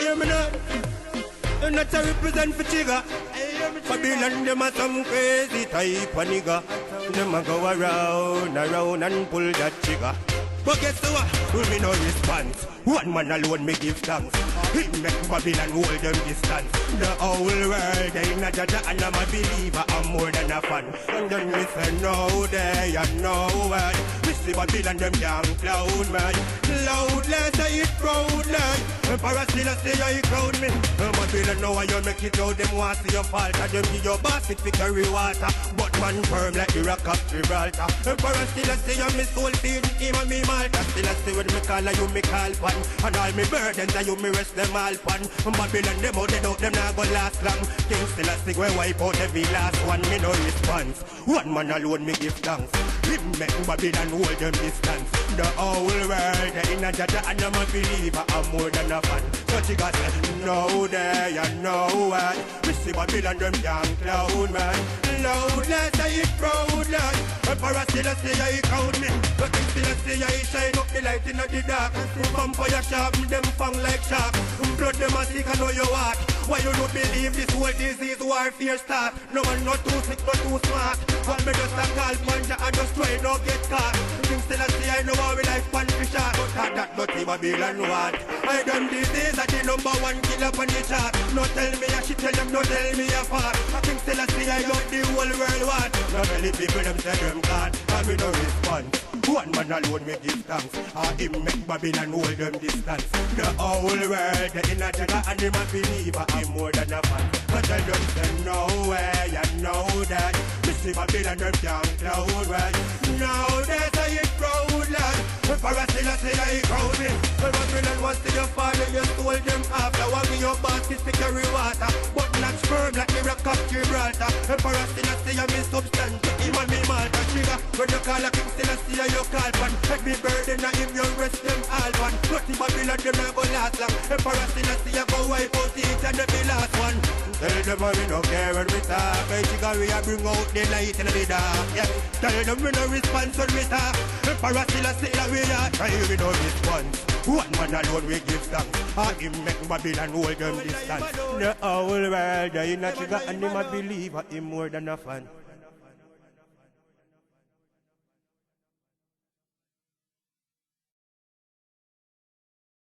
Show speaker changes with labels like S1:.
S1: hear me now? You not to represent for Chigga. Babylon, them are some crazy type of nigga. Them a go around and pull that trigger. But guess what? We no response. One man alone me give thanks. He make Babylon hold them distance. The whole world ain't a judge and I'm a believer. I'm more than a fan. And then me say no day and no way. Me see Babylon them young cloud man. Loudly say it proudly. Emperor still say I crowd me. Babylon know how you make it out. Them want see your fault. And them give your basket to carry water. But man firm like the rock of Gibraltar. Emperor still say you me soul feeding him and me Malta. Still say when me call you me call pan. And all me burdens are you me rest them all pan. Babylon them out, they don't them not go last long. King still a stick we wipe out every last one. Me no response. One man alone me give thanks. Him make Babylon hold them distance. The whole world they in a judge and I'm a believer. I'm more than a fan. So she got said no day and no way. We see Babylon them young cloud man. Loudly say it proudly. Emperor still say I count me. But him still say I shine up the light in the dark. Vampire sharp, them fang like shark. Blood them a sick, I know your heart. Why you don't believe this whole disease warfare start? No one not too sick, not too smart. What me just a call manja and just try not get caught. Things still a say I know how we like pan fish shot. But that dirty Babylon what? I done disease at the number one killer on the chart. No tell me a shit, tell them, no tell me a fart. Things still a say I got the whole world what? No many people them say them can't, and me no respond. One man alone me give thanks. Him make Babylon hold them distance. The whole world they in a jagger and him a believer. I'm more than a fan. But I don't say no way and no that. Me see Babylon them young cloud right. Now they say it proud lad. Emperor still a say I crowd me. When Babylon was to your father you stole them after. One of your basket to carry water. But not firm like the rock of Gibraltar. Emperor still a say I'm in substance. Him and me Malta trigger. When you call a king still a say you call pan. Every burden na him you rest them all one. Dirty Babylon them not go last long. Emperor still a say you go wipe out each and every last one. Tell them we no care when we talk. Hey chica we a bring out the light in the dark. Yeah. Tell them we no response when we talk. Emperor still a say that we are try we no response. One man alone we give thanks. Him make Babylon hold them distance. The whole world they in a trigger and him a believer. Him more than a fan.